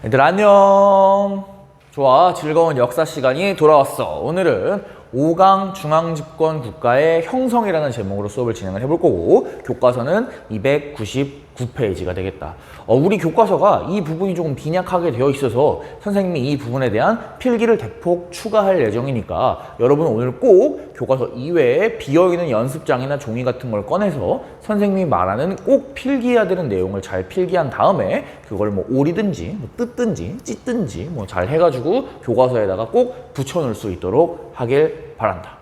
얘들 안녕. 좋아, 즐거운 역사 시간이 돌아왔어. 오늘은 5강 중앙집권 국가의 형성이라는 제목으로 수업을 진행을 해볼 거고, 교과서는 299페이지가 되겠다. 우리 교과서가 이 부분이 조금 빈약하게 되어 있어서 선생님이 이 부분에 대한 필기를 대폭 추가할 예정이니까 여러분 오늘 꼭 교과서 이외에 비어있는 연습장이나 종이 같은 걸 꺼내서 선생님이 말하는 꼭 필기해야 되는 내용을 잘 필기한 다음에 그걸 뭐 오리든지 뭐 뜯든지 찢든지 뭐 잘 해가지고 교과서에다가 꼭 붙여놓을 수 있도록 하길 바란다.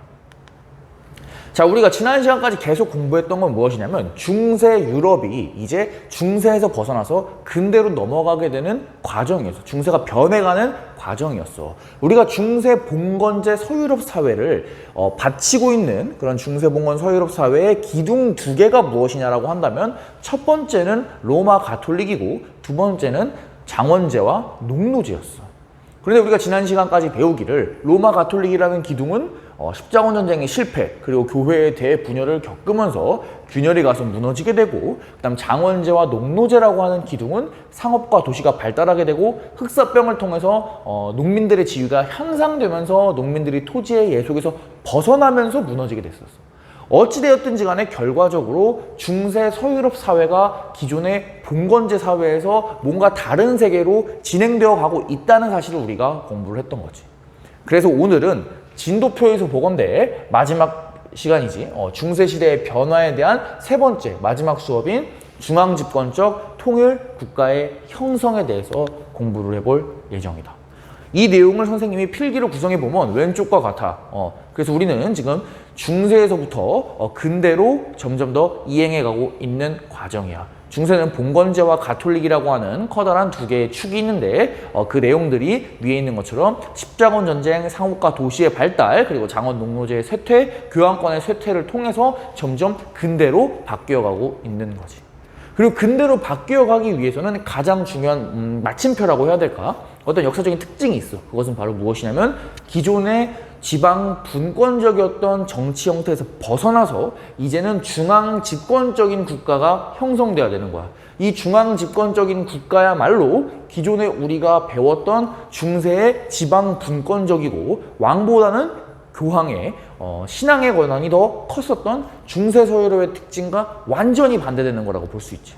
자, 우리가 지난 시간까지 계속 공부했던 건 무엇이냐면 중세 유럽이 이제 중세에서 벗어나서 근대로 넘어가게 되는 과정이었어. 중세가 변해가는 과정이었어. 우리가 중세 봉건제 서유럽 사회를 바치고 있는 그런 중세 봉건 서유럽 사회의 기둥 두 개가 무엇이냐라고 한다면 첫 번째는 로마 가톨릭이고 두 번째는 장원제와 농노제였어. 그런데 우리가 지난 시간까지 배우기를 로마 가톨릭이라는 기둥은 십자군 전쟁의 실패 그리고 교회의 대분열을 겪으면서 균열이 가서 무너지게 되고, 그다음 장원제와 농노제라고 하는 기둥은 상업과 도시가 발달하게 되고 흑사병을 통해서 농민들의 지위가 향상되면서 농민들이 토지의 예속에서 벗어나면서 무너지게 됐었어. 어찌되었든지 간에 결과적으로 중세 서유럽 사회가 기존의 봉건제 사회에서 뭔가 다른 세계로 진행되어 가고 있다는 사실을 우리가 공부를 했던 거지. 그래서 오늘은 진도표에서 보건대 마지막 시간이지, 중세시대의 변화에 대한 세 번째 마지막 수업인 중앙집권적 통일 국가의 형성에 대해서 공부를 해볼 예정이다. 이 내용을 선생님이 필기로 구성해 보면 왼쪽과 같아. 그래서 우리는 지금 중세에서부터 근대로 점점 더 이행해 가고 있는 과정이야. 중세는 봉건제와 가톨릭이라고 하는 커다란 두 개의 축이 있는데 그 내용들이 위에 있는 것처럼 십자군 전쟁, 상업과 도시의 발달, 그리고 장원 농노제의 쇠퇴, 교황권의 쇠퇴를 통해서 점점 근대로 바뀌어가고 있는 거지. 그리고 근대로 바뀌어가기 위해서는 가장 중요한 마침표라고 해야 될까? 어떤 역사적인 특징이 있어. 그것은 바로 무엇이냐면 기존의 지방 분권적이었던 정치 형태에서 벗어나서 이제는 중앙 집권적인 국가가 형성돼야 되는 거야. 이 중앙 집권적인 국가야말로 기존에 우리가 배웠던 중세의 지방 분권적이고 왕보다는 교황의 신앙의 권한이 더 컸었던 중세 서유럽의 특징과 완전히 반대되는 거라고 볼 수 있지.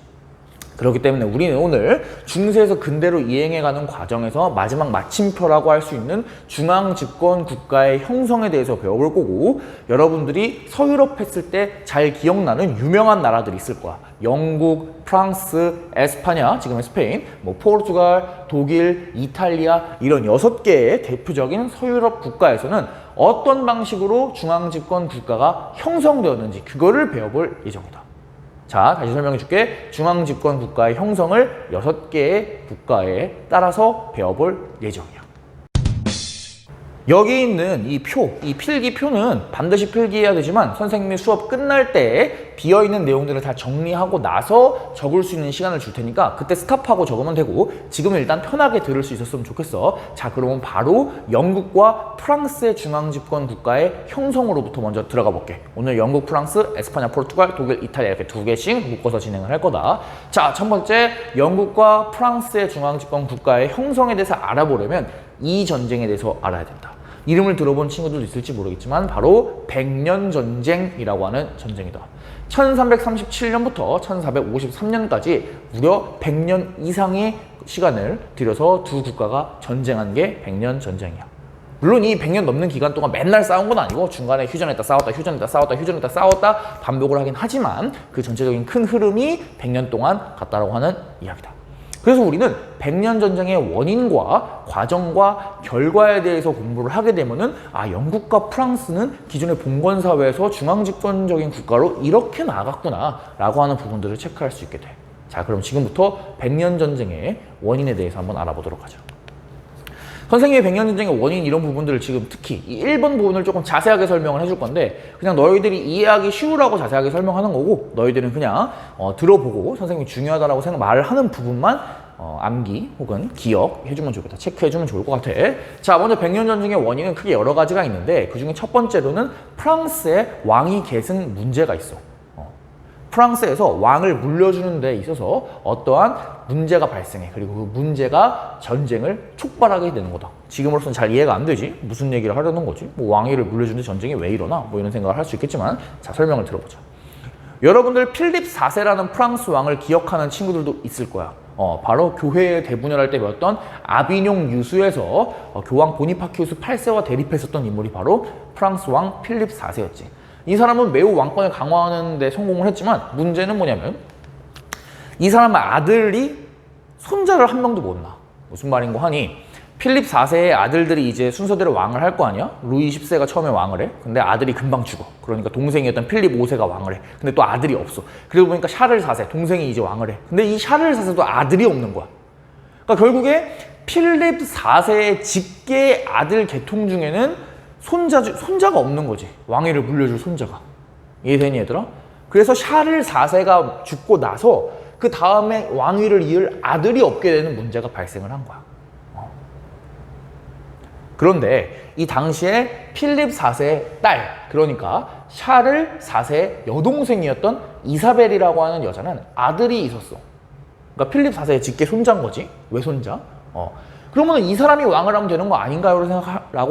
그렇기 때문에 우리는 오늘 중세에서 근대로 이행해가는 과정에서 마지막 마침표라고 할 수 있는 중앙집권 국가의 형성에 대해서 배워볼 거고, 여러분들이 서유럽 했을 때 잘 기억나는 유명한 나라들이 있을 거야. 영국, 프랑스, 에스파냐, 지금의 스페인, 뭐 포르투갈, 독일, 이탈리아 이런 6개의 대표적인 서유럽 국가에서는 어떤 방식으로 중앙집권 국가가 형성되었는지 그거를 배워볼 예정이다. 자, 다시 설명해 줄게. 중앙집권 국가의 형성을 6개의 국가에 따라서 배워볼 예정이야. 여기 있는 이 표, 이 필기표는 반드시 필기해야 되지만 선생님이 수업 끝날 때 비어있는 내용들을 다 정리하고 나서 적을 수 있는 시간을 줄 테니까 그때 스탑하고 적으면 되고, 지금은 일단 편하게 들을 수 있었으면 좋겠어. 자, 그러면 바로 영국과 프랑스의 중앙집권 국가의 형성으로부터 먼저 들어가 볼게. 오늘 영국, 프랑스, 에스파냐, 포르투갈, 독일, 이탈리아 이렇게 2개씩 묶어서 진행을 할 거다. 자, 첫 번째 영국과 프랑스의 중앙집권 국가의 형성에 대해서 알아보려면 이 전쟁에 대해서 알아야 된다. 이름을 들어본 친구들도 있을지 모르겠지만 바로 백년전쟁이라고 하는 전쟁이다. 1337년부터 1453년까지 무려 100년 이상의 시간을 들여서 두 국가가 전쟁한 게 백년전쟁이야. 물론 이 100년 넘는 기간 동안 맨날 싸운 건 아니고 중간에 휴전했다 싸웠다 휴전했다 싸웠다 휴전했다 싸웠다 반복을 하긴 하지만 그 전체적인 큰 흐름이 100년 동안 갔다라고 하는 이야기다. 그래서 우리는 백년전쟁의 원인과 과정과 결과에 대해서 공부를 하게 되면은 영국과 프랑스는 기존의 봉건사회에서 중앙집권적인 국가로 이렇게 나아갔구나 라고 하는 부분들을 체크할 수 있게 돼. 자, 그럼 지금부터 백년전쟁의 원인에 대해서 한번 알아보도록 하죠. 선생님의 백년전쟁의 원인 이런 부분들을 지금 특히 이 1번 부분을 조금 자세하게 설명을 해줄 건데, 그냥 너희들이 이해하기 쉬우라고 자세하게 설명하는 거고, 너희들은 그냥 들어보고 선생님이 중요하다라고 말을 하는 부분만 암기 혹은 기억해주면 좋겠다. 체크해주면 좋을 것 같아. 자, 먼저 백년전쟁의 원인은 크게 여러 가지가 있는데 그 중에 첫 번째로는 프랑스의 왕위 계승 문제가 있어. 프랑스에서 왕을 물려주는 데 있어서 어떠한 문제가 발생해. 그리고 그 문제가 전쟁을 촉발하게 되는 거다. 지금으로서는 잘 이해가 안 되지. 무슨 얘기를 하려는 거지? 뭐 왕위를 물려주는데 전쟁이 왜 일어나? 뭐 이런 생각을 할 수 있겠지만 자, 설명을 들어보자. 여러분들 필립 4세라는 프랑스 왕을 기억하는 친구들도 있을 거야. 바로 교회에 대분열할 때 배웠던 아비뇽 유수에서 교황 보니파키우스 8세와 대립했었던 인물이 바로 프랑스 왕 필립 4세였지. 이 사람은 매우 왕권을 강화하는 데 성공을 했지만 문제는 뭐냐면 이 사람의 아들이 손자를 한 명도 못 낳아. 무슨 말인고 하니 필립 4세의 아들들이 이제 순서대로 왕을 할 거 아니야? 루이 10세가 처음에 왕을 해. 근데 아들이 금방 죽어. 그러니까 동생이었던 필립 5세가 왕을 해. 근데 또 아들이 없어. 그러고 보니까 샤를 4세, 동생이 이제 왕을 해. 근데 이 샤를 4세도 아들이 없는 거야. 그러니까 결국에 필립 4세의 직계 아들 계통 중에는 손자가 없는 거지. 왕위를 물려줄 손자가. 이해되니 얘들아? 그래서 샤를 4세가 죽고 나서 그 다음에 왕위를 이을 아들이 없게 되는 문제가 발생을 한 거야. 그런데 이 당시에 필립 4세의 딸, 그러니까 샤를 4세의 여동생이었던 이사벨이라고 하는 여자는 아들이 있었어. 그러니까 필립 4세의 직계 손자인 거지. 외손자. 그러면 이 사람이 왕을 하면 되는 거 아닌가요?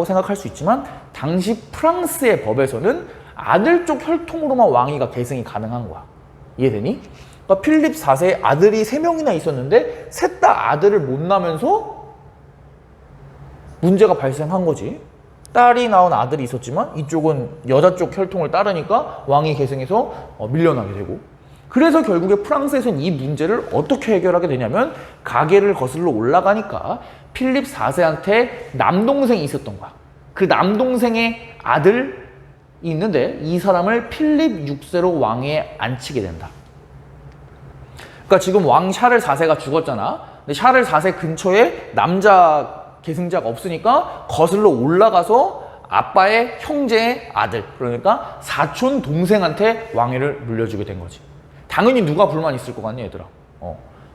생각할 수 있지만 당시 프랑스의 법에서는 아들 쪽 혈통으로만 왕위가 계승이 가능한 거야. 이해되니? 그러니까 필립 4세의 아들이 3명이나 있었는데 셋 다 아들을 못 낳으면서 문제가 발생한 거지. 딸이 낳은 아들이 있었지만 이쪽은 여자 쪽 혈통을 따르니까 왕위 계승해서 밀려나게 되고. 그래서 결국에 프랑스에서는 이 문제를 어떻게 해결하게 되냐면 가계를 거슬러 올라가니까 필립 4세한테 남동생이 있었던 거야. 그 남동생의 아들이 있는데 이 사람을 필립 6세로 왕위에 앉히게 된다. 그러니까 지금 왕 샤를 4세가 죽었잖아. 근데 샤를 4세 근처에 남자 계승자가 없으니까 거슬러 올라가서 아빠의 형제의 아들, 그러니까 사촌 동생한테 왕위를 물려주게 된 거지. 당연히 누가 불만 있을 것 같니 얘들아?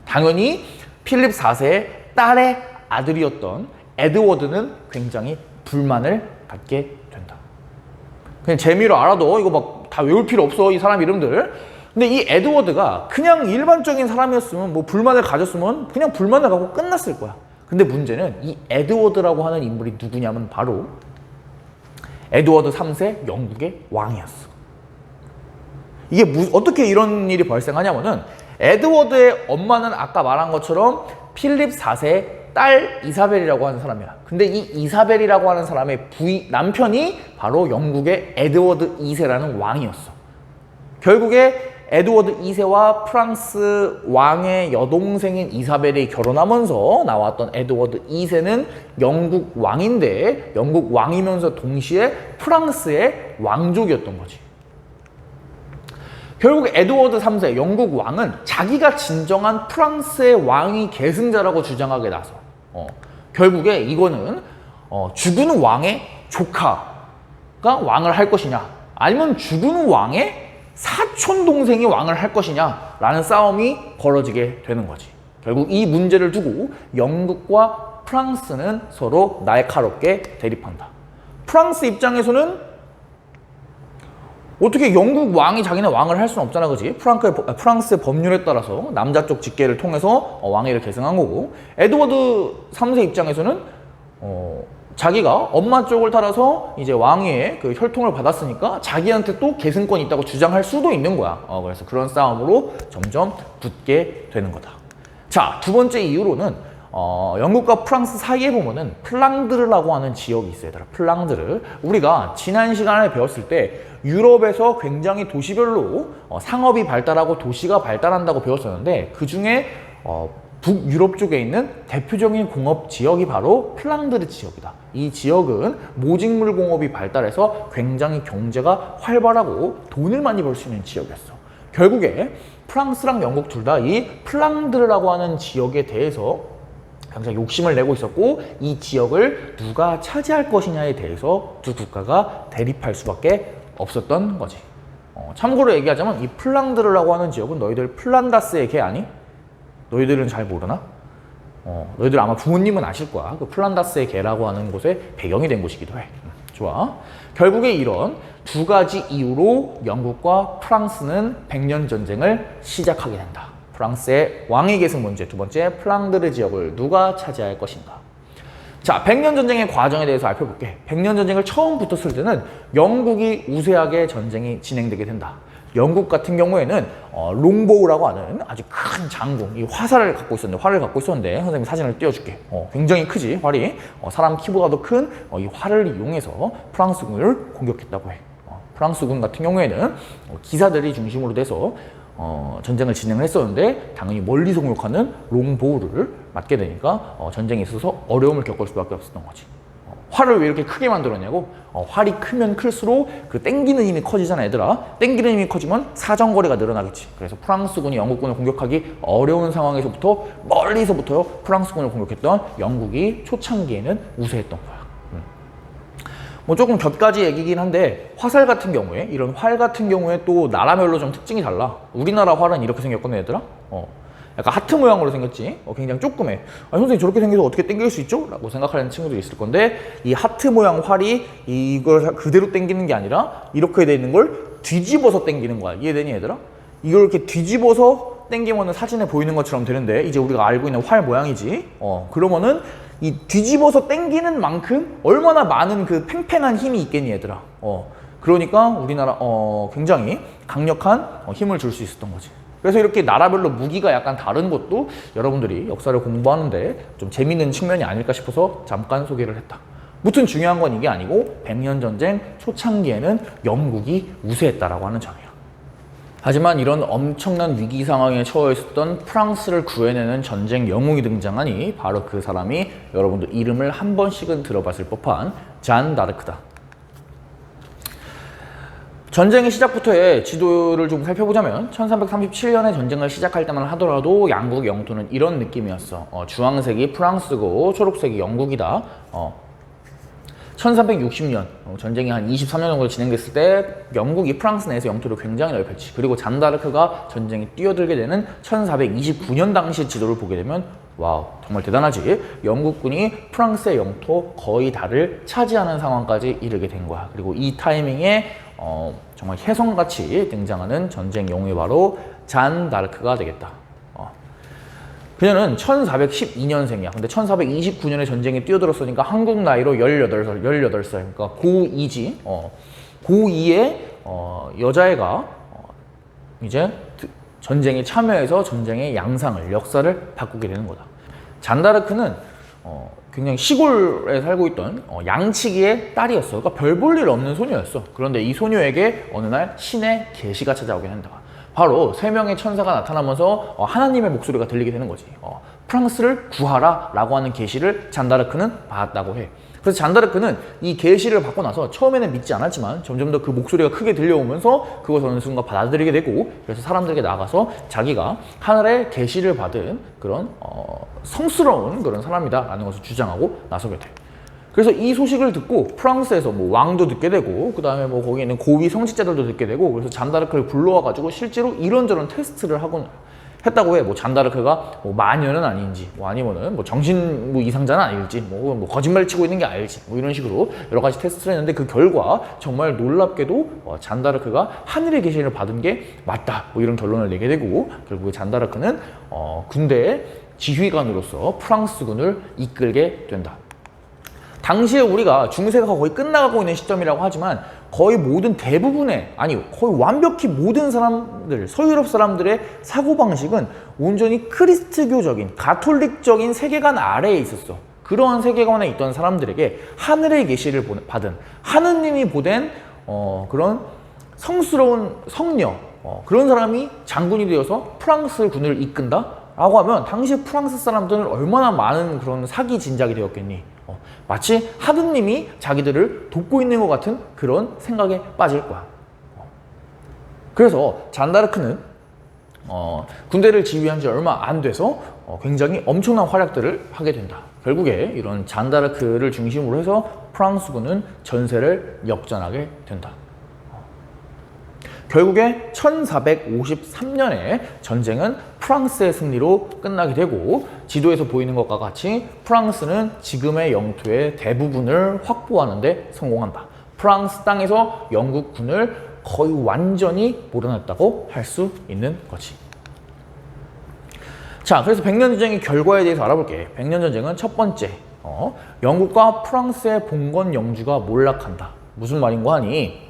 당연히 필립 4세의 딸의 아들이었던 에드워드는 굉장히 불만을 갖게 된다. 그냥 재미로 알아도 이거 막 다 외울 필요 없어, 이 사람 이름들. 근데 이 에드워드가 그냥 일반적인 사람이었으면, 뭐 불만을 가졌으면 그냥 불만을 갖고 끝났을 거야. 근데 문제는 이 에드워드라고 하는 인물이 누구냐면 바로 에드워드 3세 영국의 왕이었어. 이게 어떻게 이런 일이 발생하냐면은 에드워드의 엄마는 아까 말한 것처럼 필립 4세의 딸 이사벨이라고 하는 사람이야. 근데 이 이사벨이라고 하는 사람의 남편이 바로 영국의 에드워드 2세라는 왕이었어. 결국에 에드워드 2세와 프랑스 왕의 여동생인 이사벨이 결혼하면서 나왔던 에드워드 2세는 영국 왕인데 영국 왕이면서 동시에 프랑스의 왕족이었던 거지. 결국 에드워드 3세 영국 왕은 자기가 진정한 프랑스의 왕위 계승자라고 주장하게 나서 결국에 이거는 죽은 왕의 조카가 왕을 할 것이냐 아니면 죽은 왕의 사촌 동생이 왕을 할 것이냐 라는 싸움이 벌어지게 되는 거지. 결국 이 문제를 두고 영국과 프랑스는 서로 날카롭게 대립한다. 프랑스 입장에서는 어떻게 영국 왕이 자기네 왕을 할 수는 없잖아, 그지? 프랑스의 법률에 따라서 남자 쪽 직계를 통해서 왕위를 계승한 거고, 에드워드 3세 입장에서는 자기가 엄마 쪽을 따라서 이제 왕위의 그 혈통을 받았으니까 자기한테 또 계승권이 있다고 주장할 수도 있는 거야. 그래서 그런 싸움으로 점점 붙게 되는 거다. 자, 두 번째 이유로는 영국과 프랑스 사이에 보면은 플랑드르라고 하는 지역이 있어요. 얘들아, 플랑드르. 우리가 지난 시간에 배웠을 때 유럽에서 굉장히 도시별로 상업이 발달하고 도시가 발달한다고 배웠었는데 그 중에 북유럽 쪽에 있는 대표적인 공업 지역이 바로 플랑드르 지역이다. 이 지역은 모직물 공업이 발달해서 굉장히 경제가 활발하고 돈을 많이 벌 수 있는 지역이었어. 결국에 프랑스랑 영국 둘 다 이 플랑드르라고 하는 지역에 대해서 굉장히 욕심을 내고 있었고 이 지역을 누가 차지할 것이냐에 대해서 두 국가가 대립할 수밖에 없었던 거지. 참고로 얘기하자면 이 플랑드르라고 하는 지역은 너희들 플란다스의 개 아니? 너희들은 잘 모르나? 너희들 아마 부모님은 아실 거야. 그 플란다스의 개라고 하는 곳에 배경이 된 곳이기도 해. 좋아. 결국에 이런 두 가지 이유로 영국과 프랑스는 백년 전쟁을 시작하게 된다. 프랑스의 왕위 계승 문제, 두 번째 플랑드르 지역을 누가 차지할 것인가. 자, 백년 전쟁의 과정에 대해서 살펴볼게. 백년 전쟁을 처음 붙었을 때는 영국이 우세하게 전쟁이 진행되게 된다. 영국 같은 경우에는 롱보우라고 하는 아주 큰 장군, 이 활을 갖고 있었는데 선생님 사진을 띄워줄게. 굉장히 크지, 활이. 사람 키보다도 큰 이 활을 이용해서 프랑스군을 공격했다고 해. 프랑스군 같은 경우에는 기사들이 중심으로 돼서 전쟁을 진행을 했었는데 당연히 멀리서 공격하는 롱보우를 맞게 되니까 전쟁에 있어서 어려움을 겪을 수밖에 없었던 거지. 활을 왜 이렇게 크게 만들었냐고? 활이 크면 클수록 그 땡기는 힘이 커지잖아, 얘들아. 땡기는 힘이 커지면 사정거리가 늘어나겠지. 그래서 프랑스군이 영국군을 공격하기 어려운 상황에서부터 멀리서부터 프랑스군을 공격했던 영국이 초창기에는 우세했던 거야. 뭐 조금 곁가지 얘기긴 한데 화살 같은 경우에, 이런 활 같은 경우에 또 나라별로 좀 특징이 달라. 우리나라 활은 이렇게 생겼거든, 얘들아. 약간 하트 모양으로 생겼지. 굉장히 조그매. 선생님 저렇게 생겨서 어떻게 당길 수 있죠? 라고 생각하는 친구들이 있을 건데, 이 하트 모양 활이 이걸 그대로 당기는 게 아니라 이렇게 돼 있는 걸 뒤집어서 당기는 거야. 이해되니, 얘들아? 이걸 이렇게 뒤집어서 당기면은 사진에 보이는 것처럼 되는데, 이제 우리가 알고 있는 활 모양이지. 그러면은 이 뒤집어서 당기는 만큼 얼마나 많은 그 팽팽한 힘이 있겠니, 얘들아. 그러니까 우리나라 굉장히 강력한 힘을 줄 수 있었던 거지. 그래서 이렇게 나라별로 무기가 약간 다른 것도 여러분들이 역사를 공부하는데 좀 재밌는 측면이 아닐까 싶어서 잠깐 소개를 했다. 무튼 중요한 건 이게 아니고 백년 전쟁 초창기에는 영국이 우세했다라고 하는 점이야. 하지만 이런 엄청난 위기 상황에 처해 있었던 프랑스를 구해내는 전쟁 영웅이 등장하니 바로 그 사람이 여러분들 이름을 한 번씩은 들어봤을 법한 잔 다르크다. 전쟁의 시작부터의 지도를 좀 살펴보자면 1337년에 전쟁을 시작할 때만 하더라도 양국의 영토는 이런 느낌이었어. 주황색이 프랑스고 초록색이 영국이다. 1360년 전쟁이 한 23년 정도 진행됐을 때 영국이 프랑스 내에서 영토를 굉장히 넓혔지. 그리고 잔다르크가 전쟁에 뛰어들게 되는 1429년 당시 지도를 보게 되면 와우, 정말 대단하지. 영국군이 프랑스의 영토 거의 다를 차지하는 상황까지 이르게 된 거야. 그리고 이 타이밍에 정말 혜성같이 등장하는 전쟁 영웅이 바로 잔 다르크가 되겠다. 그녀는 1412년생이야. 근데 1429년에 전쟁에 뛰어들었으니까 한국 나이로 18살. 그러니까 고2지. 고2의 여자애가 이제 전쟁에 참여해서 전쟁의 양상을, 역사를 바꾸게 되는 거다. 잔다르크는 굉장히 시골에 살고 있던 양치기의 딸이었어. 그러니까 별 볼 일 없는 소녀였어. 그런데 이 소녀에게 어느 날 신의 계시가 찾아오게 된다. 바로 3명의 천사가 나타나면서 하나님의 목소리가 들리게 되는 거지. 프랑스를 구하라 라고 하는 계시를 잔다르크는 받았다고 해. 그래서 잔다르크는 이 계시를 받고 나서 처음에는 믿지 않았지만 점점 더 그 목소리가 크게 들려오면서 그것을 어느 순간 받아들이게 되고, 그래서 사람들에게 나가서 자기가 하늘의 계시를 받은 그런 성스러운 그런 사람이다 라는 것을 주장하고 나서게 돼. 그래서 이 소식을 듣고 프랑스에서 뭐 왕도 듣게 되고, 그 다음에 뭐 거기 있는 고위 성직자들도 듣게 되고, 그래서 잔다르크를 불러와 가지고 실제로 이런저런 테스트를 하곤 했다고 해. 뭐 잔다르크가 뭐 마녀는 아닌지, 뭐 아니면은 뭐 정신 뭐 이상자는 아닐지, 뭐 거짓말 치고 있는 게 아닐지, 뭐 이런 식으로 여러 가지 테스트를 했는데 그 결과 정말 놀랍게도 잔다르크가 하늘의 계시를 받은 게 맞다, 뭐 이런 결론을 내게 되고, 결국에 잔다르크는 군대의 지휘관으로서 프랑스군을 이끌게 된다. 당시에 우리가 중세가 거의 끝나가고 있는 시점이라고 하지만 거의 모든 대부분의, 아니 거의 완벽히 모든 사람들, 서유럽 사람들의 사고방식은 온전히 크리스트교적인, 가톨릭적인 세계관 아래에 있었어. 그러한 세계관에 있던 사람들에게 하늘의 계시를 받은, 하느님이 보낸 그런 성스러운 성녀, 그런 사람이 장군이 되어서 프랑스 군을 이끈다? 라고 하면 당시 프랑스 사람들은 얼마나 많은 그런 사기 진작이 되었겠니? 마치 하느님이 자기들을 돕고 있는 것 같은 그런 생각에 빠질 거야. 그래서 잔다르크는 군대를 지휘한 지 얼마 안 돼서 굉장히 엄청난 활약들을 하게 된다. 결국에 이런 잔다르크를 중심으로 해서 프랑스군은 전세를 역전하게 된다. 결국에 1453년에 전쟁은 프랑스의 승리로 끝나게 되고, 지도에서 보이는 것과 같이 프랑스는 지금의 영토의 대부분을 확보하는 데 성공한다. 프랑스 땅에서 영국군을 거의 완전히 몰아냈다고 할 수 있는 거지. 자, 그래서 백년전쟁의 결과에 대해서 알아볼게. 백년전쟁은 첫 번째, 영국과 프랑스의 봉건 영주가 몰락한다. 무슨 말인고 하니,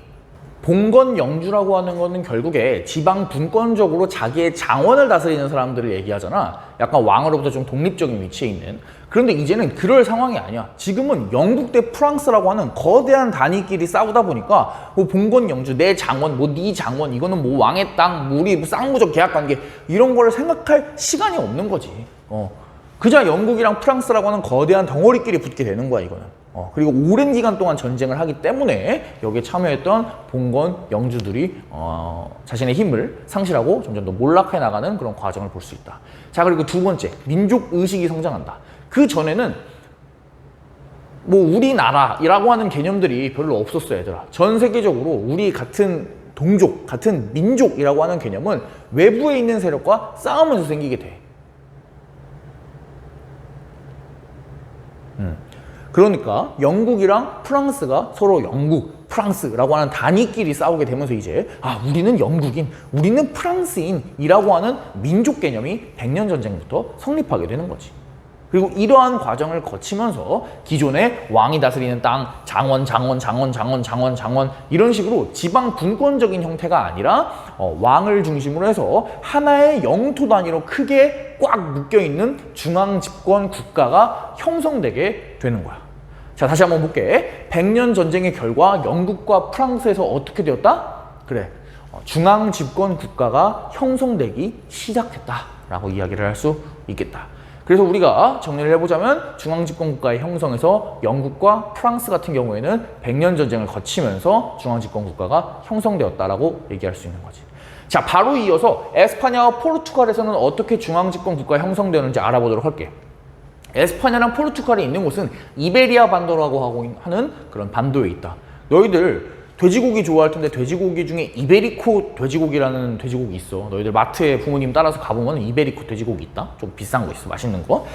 봉건 영주라고 하는 거는 결국에 지방 분권적으로 자기의 장원을 다스리는 사람들을 얘기하잖아. 약간 왕으로부터 좀 독립적인 위치에 있는. 그런데 이제는 그럴 상황이 아니야. 지금은 영국 대 프랑스라고 하는 거대한 단위끼리 싸우다 보니까 뭐 봉건 영주, 내 장원, 뭐 네 장원, 이거는 뭐 왕의 땅, 뭐 우리 뭐 쌍무적 계약 관계, 이런 거를 생각할 시간이 없는 거지. 그저 영국이랑 프랑스라고 하는 거대한 덩어리끼리 붙게 되는 거야, 이거는. 그리고 오랜 기간 동안 전쟁을 하기 때문에 여기에 참여했던 봉건 영주들이 자신의 힘을 상실하고 점점 더 몰락해 나가는 그런 과정을 볼 수 있다. 자, 그리고 두 번째, 민족 의식이 성장한다. 그 전에는 뭐 우리나라라고 하는 개념들이 별로 없었어, 얘들아. 전 세계적으로 우리 같은 동족, 같은 민족이라고 하는 개념은 외부에 있는 세력과 싸우면서 생기게 돼. 그러니까 영국이랑 프랑스가 서로 영국, 프랑스라고 하는 단위끼리 싸우게 되면서 이제 우리는 영국인, 우리는 프랑스인이라고 하는 민족 개념이 백년전쟁부터 성립하게 되는 거지. 그리고 이러한 과정을 거치면서 기존의 왕이 다스리는 땅, 장원 이런 식으로 지방 분권적인 형태가 아니라 왕을 중심으로 해서 하나의 영토 단위로 크게 꽉 묶여있는 중앙집권 국가가 형성되게 되는 거야. 자, 다시 한번 볼게. 백년전쟁의 결과 영국과 프랑스에서 어떻게 되었다? 그래, 중앙집권 국가가 형성되기 시작했다라고 이야기를 할 수 있겠다. 그래서 우리가 정리를 해보자면 중앙집권 국가의 형성에서 영국과 프랑스 같은 경우에는 백년전쟁을 거치면서 중앙집권 국가가 형성되었다라고 얘기할 수 있는 거지. 자, 바로 이어서 에스파냐와 포르투갈에서는 어떻게 중앙집권 국가가 형성되는지 알아보도록 할게. 에스파냐랑 포르투갈이 있는 곳은 이베리아 반도라고 하는 그런 반도에 있다. 너희들 돼지고기 좋아할 텐데 돼지고기 중에 이베리코 돼지고기라는 돼지고기 있어. 너희들 마트에 부모님 따라서 가보면 이베리코 돼지고기 있다. 좀 비싼 거 있어. 맛있는 거.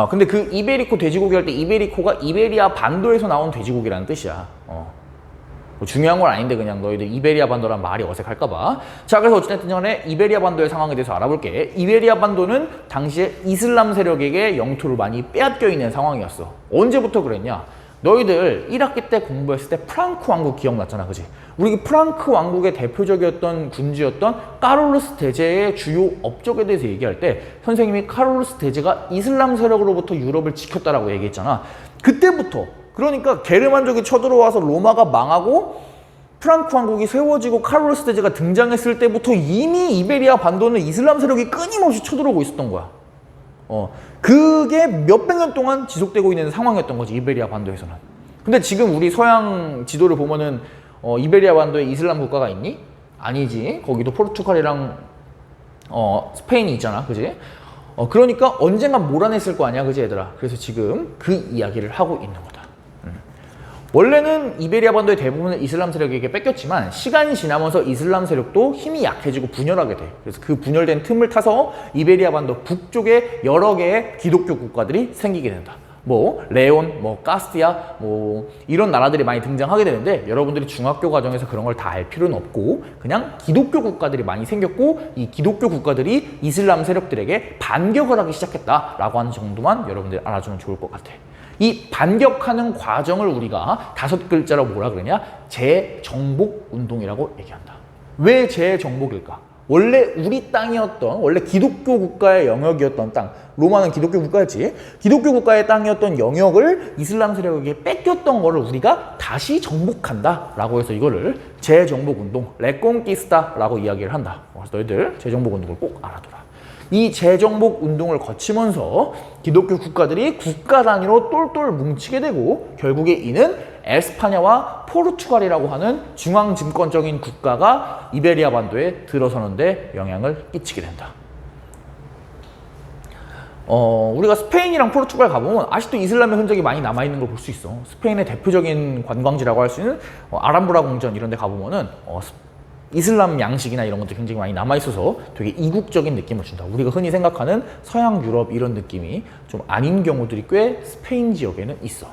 근데 그 이베리코 돼지고기 할 때 이베리코가 이베리아 반도에서 나온 돼지고기라는 뜻이야. 뭐 중요한 건 아닌데 그냥 너희들 이베리아 반도란 말이 어색할까봐. 자, 그래서 어쨌든 간에 이베리아 반도의 상황에 대해서 알아볼게. 이베리아 반도는 당시에 이슬람 세력에게 영토를 많이 빼앗겨 있는 상황이었어. 언제부터 그랬냐? 너희들 1학기 때 공부했을 때 프랑크 왕국 기억났잖아, 그지? 우리 프랑크 왕국의 대표적이었던 군주였던 카롤루스 대제의 주요 업적에 대해서 얘기할 때 선생님이 카롤루스 대제가 이슬람 세력으로부터 유럽을 지켰다라고 얘기했잖아. 그때부터, 그러니까 게르만족이 쳐들어와서 로마가 망하고 프랑크 왕국이 세워지고 카롤루스 대제가 등장했을 때부터 이미 이베리아 반도는 이슬람 세력이 끊임없이 쳐들어오고 있었던 거야. 그게 몇백 년 동안 지속되고 있는 상황이었던 거지, 이베리아 반도에서는. 근데 지금 우리 서양 지도를 보면은 이베리아 반도에 이슬람 국가가 있니? 아니지. 거기도 포르투갈이랑 스페인이 있잖아, 그지? 그러니까 언젠간 몰아냈을 거 아니야, 그지 얘들아? 그래서 지금 그 이야기를 하고 있는 거다. 원래는 이베리아 반도의 대부분은 이슬람 세력에게 뺏겼지만 시간이 지나면서 이슬람 세력도 힘이 약해지고 분열하게 돼. 그래서 그 분열된 틈을 타서 이베리아 반도 북쪽에 여러 개의 기독교 국가들이 생기게 된다. 뭐 레온, 뭐 카스티아, 뭐 이런 나라들이 많이 등장하게 되는데 여러분들이 중학교 과정에서 그런 걸 다 알 필요는 없고 그냥 기독교 국가들이 많이 생겼고 이 기독교 국가들이 이슬람 세력들에게 반격을 하기 시작했다라고 하는 정도만 여러분들이 알아주면 좋을 것 같아. 이 반격하는 과정을 우리가 5글자로 뭐라 그러냐? 재정복 운동이라고 얘기한다. 왜 재정복일까? 원래 우리 땅이었던, 원래 기독교 국가의 영역이었던 땅, 로마는 기독교 국가였지. 기독교 국가의 땅이었던 영역을 이슬람 세력에게 뺏겼던 거를 우리가 다시 정복한다 라고 해서 이거를 재정복 운동, 레콘키스타라고 이야기를 한다. 그래서 너희들 재정복 운동을 꼭 알아둬라. 이 재정복 운동을 거치면서 기독교 국가들이 국가 단위로 똘똘 뭉치게 되고 결국에 이는 에스파냐와 포르투갈이라고 하는 중앙집권적인 국가가 이베리아 반도에 들어서는데 영향을 끼치게 된다. 우리가 스페인이랑 포르투갈 가보면 아직도 이슬람의 흔적이 많이 남아있는 걸 볼 수 있어. 스페인의 대표적인 관광지라고 할 수 있는 아람브라 궁전 이런 데 가보면은 이슬람 양식이나 이런 것도 굉장히 많이 남아있어서 되게 이국적인 느낌을 준다. 우리가 흔히 생각하는 서양 유럽 이런 느낌이 좀 아닌 경우들이 꽤 스페인 지역에는 있어.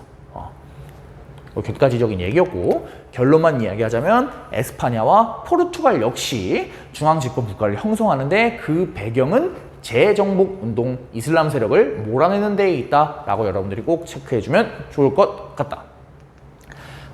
뭐 객관적인 얘기였고, 결론만 이야기하자면 에스파냐와 포르투갈 역시 중앙 집권 국가를 형성하는데 그 배경은 재정복 운동 이슬람 세력을 몰아내는 데에 있다라고 여러분들이 꼭 체크해주면 좋을 것 같다.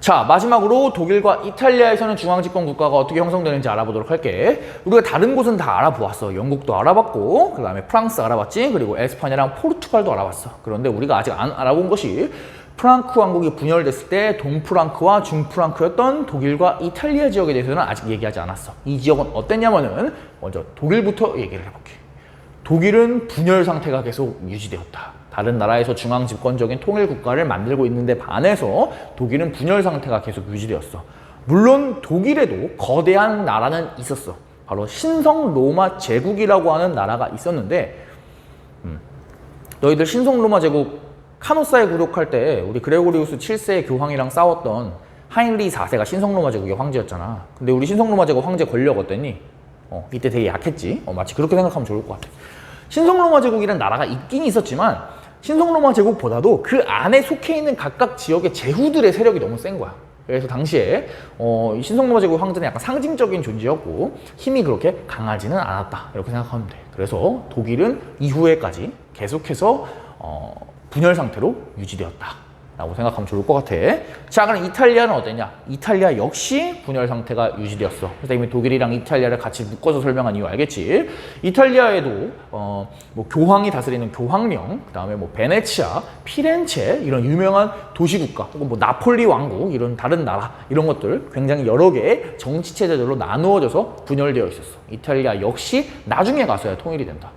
자, 마지막으로 독일과 이탈리아에서는 중앙 집권 국가가 어떻게 형성되는지 알아보도록 할게. 우리가 다른 곳은 다 알아보았어. 영국도 알아봤고, 그 다음에 프랑스 알아봤지, 그리고 에스파냐랑 포르투갈도 알아봤어. 그런데 우리가 아직 안 알아본 것이 프랑크 왕국이 분열됐을 때 동프랑크와 중프랑크였던 독일과 이탈리아 지역에 대해서는 아직 얘기하지 않았어. 이 지역은 어땠냐면은 먼저 독일부터 얘기를 해볼게. 독일은 분열 상태가 계속 유지되었다. 다른 나라에서 중앙 집권적인 통일 국가를 만들고 있는데 반해서 독일은 분열 상태가 계속 유지되었어. 물론 독일에도 거대한 나라는 있었어. 바로 신성 로마 제국이라고 하는 나라가 있었는데, 너희들 신성 로마 제국 카노사에 굴욕할 때 우리 그레고리우스 7세의 교황이랑 싸웠던 하인리 4세가 신성 로마 제국의 황제였잖아. 근데 우리 신성 로마 제국 황제 권력 어땠니? 이때 되게 약했지. 마치 그렇게 생각하면 좋을 것 같아. 신성 로마 제국이라는 나라가 있긴 있었지만 신성 로마 제국보다도 그 안에 속해 있는 각각 지역의 제후들의 세력이 너무 센 거야. 그래서 당시에 이 신성 로마 제국 황제는 약간 상징적인 존재였고 힘이 그렇게 강하지는 않았다. 이렇게 생각하면 돼. 그래서 독일은 이후에까지 계속해서 분열 상태로 유지되었다 라고 생각하면 좋을 것 같아. 자, 그럼 이탈리아는 어땠냐? 이탈리아 역시 분열 상태가 유지되었어. 그래서 이미 독일이랑 이탈리아를 같이 묶어서 설명한 이유 알겠지? 이탈리아에도 뭐 교황이 다스리는 교황령, 그 다음에 뭐 베네치아, 피렌체 이런 유명한 도시국가, 혹은 뭐 나폴리 왕국 이런 다른 나라 이런 것들 굉장히 여러 개의 정치 체제들로 나누어져서 분열되어 있었어. 이탈리아 역시 나중에 가서야 통일이 된다.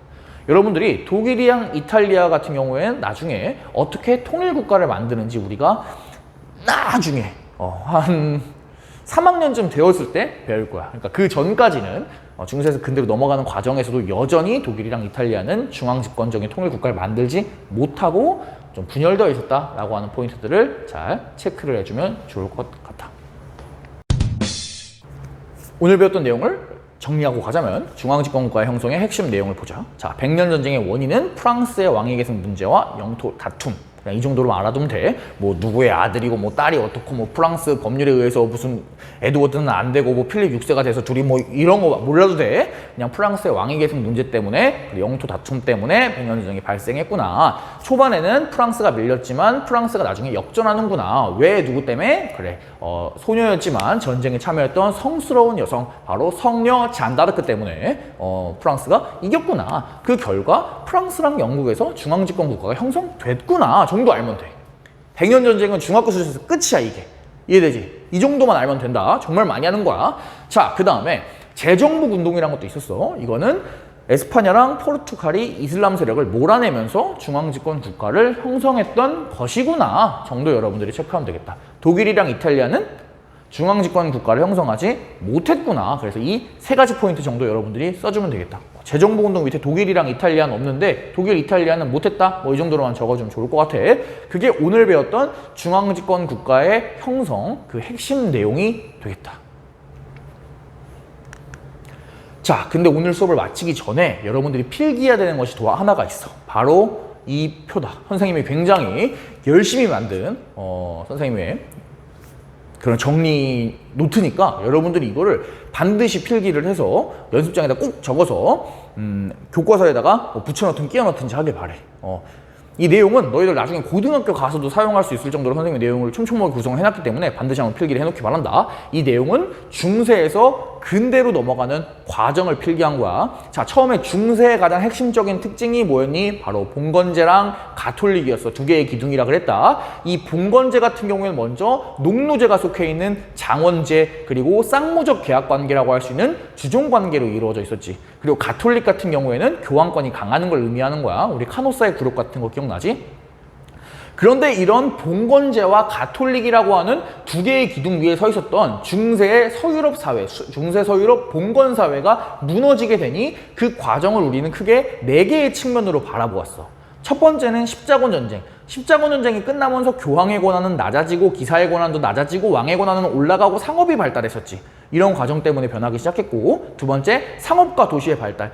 여러분들이 독일이랑 이탈리아 같은 경우에는 나중에 어떻게 통일국가를 만드는지 우리가 나중에 한 3학년쯤 되었을 때 배울 거야. 그러니까 그 전까지는 중세에서 근대로 넘어가는 과정에서도 여전히 독일이랑 이탈리아는 중앙집권적인 통일국가를 만들지 못하고 좀 분열되어 있었다라고 하는 포인트들을 잘 체크를 해주면 좋을 것 같아. 오늘 배웠던 내용을 정리하고 가자면 중앙집권국가의 형성의 핵심 내용을 보자. 자, 백년 전쟁의 원인은 프랑스의 왕위 계승 문제와 영토 다툼. 그냥 이 정도로만 알아두면 돼. 뭐 누구의 아들이고 뭐 딸이 어떻고 뭐 프랑스 법률에 의해서 무슨 에드워드는 안 되고 뭐 필립 6세가 돼서 둘이 뭐 이런 거 몰라도 돼. 그냥 프랑스의 왕위 계승 문제 때문에 영토 다툼 때문에 백년 전쟁이 발생했구나. 초반에는 프랑스가 밀렸지만 프랑스가 나중에 역전하는구나. 왜 누구 때문에? 그래. 소녀였지만 전쟁에 참여했던 성스러운 여성 바로 성녀 잔다르크 때문에 프랑스가 이겼구나. 그 결과 프랑스랑 영국에서 중앙집권 국가가 형성됐구나 정도 알면 돼. 백년 전쟁은 중학교 수준에서 끝이야 이게. 이해되지? 이 정도만 알면 된다. 정말 많이 하는 거야. 자, 그 다음에 재정복 운동이라는 것도 있었어. 이거는 에스파냐랑 포르투갈이 이슬람 세력을 몰아내면서 중앙집권 국가를 형성했던 것이구나 정도 여러분들이 체크하면 되겠다. 독일이랑 이탈리아는 중앙집권 국가를 형성하지 못했구나. 그래서 이 세 가지 포인트 정도 여러분들이 써주면 되겠다. 재정복 운동 밑에 독일이랑 이탈리아는 없는데 독일, 이탈리아는 못했다. 뭐 이 정도로만 적어주면 좋을 것 같아. 그게 오늘 배웠던 중앙집권 국가의 형성 그 핵심 내용이 되겠다. 자, 근데 오늘 수업을 마치기 전에 여러분들이 필기해야 되는 것이 또 하나가 있어. 바로 이 표다. 선생님이 굉장히 열심히 만든 선생님의 그런 정리 노트니까 여러분들이 이거를 반드시 필기를 해서 연습장에다 꼭 적어서 교과서에다가 붙여넣든 끼워넣든지 하길 바래. 이 내용은 너희들 나중에 고등학교 가서도 사용할 수 있을 정도로 선생님이 내용을 촘촘하게 구성을 해놨기 때문에 반드시 한번 필기를 해놓기 바란다. 이 내용은 중세에서 근대로 넘어가는 과정을 필기한 거야. 자, 처음에 중세의 가장 핵심적인 특징이 뭐였니? 바로 봉건제랑 가톨릭이었어. 두 개의 기둥이라 그랬다. 이 봉건제 같은 경우에는 먼저 농노제가 속해 있는 장원제 그리고 쌍무적 계약관계라고 할 수 있는 주종관계로 이루어져 있었지. 그리고 가톨릭 같은 경우에는 교황권이 강하는 걸 의미하는 거야. 우리 카노사의 그룹 같은 거 기억나지? 그런데 이런 봉건제와 가톨릭이라고 하는 두 개의 기둥 위에 서 있었던 중세의 서유럽 사회, 중세 서유럽 봉건 사회가 무너지게 되니 그 과정을 우리는 크게 네 개의 측면으로 바라보았어. 첫 번째는 십자군 전쟁. 십자군 전쟁이 끝나면서 교황의 권한은 낮아지고 기사의 권한도 낮아지고 왕의 권한은 올라가고 상업이 발달했었지. 이런 과정 때문에 변하기 시작했고, 두 번째 상업과 도시의 발달.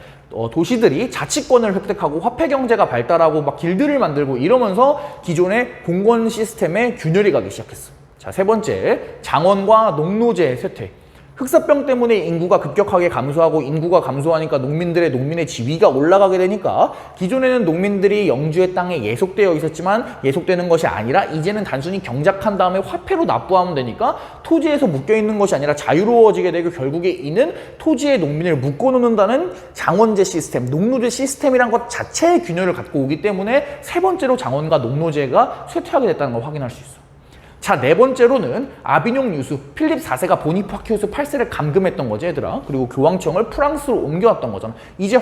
도시들이 자치권을 획득하고 화폐 경제가 발달하고 막 길들을 만들고 이러면서 기존의 봉건 시스템에 균열이 가기 시작했어. 자, 세 번째, 장원과 농노제의 쇠퇴. 흑사병 때문에 인구가 급격하게 감소하고 인구가 감소하니까 농민의 지위가 올라가게 되니까 기존에는 농민들이 영주의 땅에 예속되어 있었지만 예속되는 것이 아니라 이제는 단순히 경작한 다음에 화폐로 납부하면 되니까 토지에서 묶여있는 것이 아니라 자유로워지게 되고 결국에 이는 토지에 농민을 묶어놓는다는 장원제 시스템, 농노제 시스템이란 것 자체의 균열을 갖고 오기 때문에 세 번째로 장원과 농노제가 쇠퇴하게 됐다는 걸 확인할 수 있어. 자, 네 번째로는 아비뇽 유수, 필립 4세가 보니파키우스 8세를 감금했던 거지, 얘들아. 그리고 교황청을 프랑스로 옮겨왔던 거잖아. 이제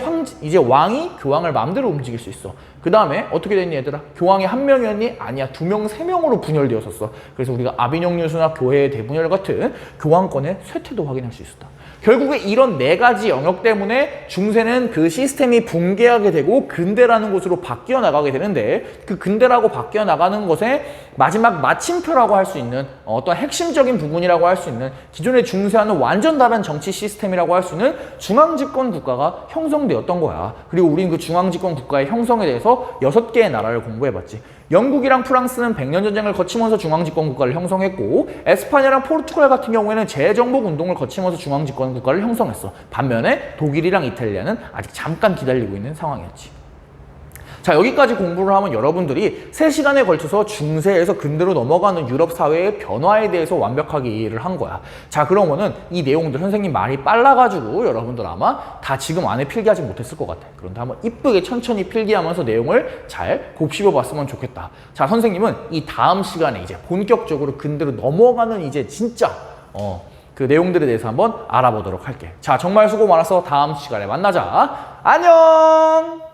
왕이 교황을 마음대로 움직일 수 있어. 그 다음에 어떻게 됐니, 얘들아? 교황이 한 명이었니? 아니야, 2명, 3명으로 분열되었었어. 그래서 우리가 아비뇽 유수나 교회의 대분열 같은 교황권의 쇠퇴도 확인할 수 있었다. 결국에 이런 네 가지 영역 때문에 중세는 그 시스템이 붕괴하게 되고 근대라는 곳으로 바뀌어 나가게 되는데, 그 근대라고 바뀌어 나가는 것에 마지막 마침표라고 할 수 있는 어떤 핵심적인 부분이라고 할 수 있는 기존의 중세와는 완전 다른 정치 시스템이라고 할 수 있는 중앙집권 국가가 형성되었던 거야. 그리고 우리는 그 중앙집권 국가의 형성에 대해서 6개의 나라를 공부해봤지. 영국이랑 프랑스는 100년 전쟁을 거치면서 중앙집권 국가를 형성했고, 에스파냐랑 포르투갈 같은 경우에는 재정복 운동을 거치면서 중앙집권 국가를 형성했어. 반면에 독일이랑 이탈리아는 아직 잠깐 기다리고 있는 상황이었지. 자, 여기까지 공부를 하면 여러분들이 3시간에 걸쳐서 중세에서 근대로 넘어가는 유럽 사회의 변화에 대해서 완벽하게 이해를 한 거야. 자, 그러면은 이 내용들 선생님 말이 빨라가지고 여러분들 아마 다 지금 안에 필기하지 못했을 것 같아. 그런데 한번 이쁘게 천천히 필기하면서 내용을 잘 곱씹어 봤으면 좋겠다. 자, 선생님은 이 다음 시간에 이제 본격적으로 근대로 넘어가는 이제 진짜 그 내용들에 대해서 한번 알아보도록 할게. 자, 정말 수고 많았어. 다음 시간에 만나자. 안녕!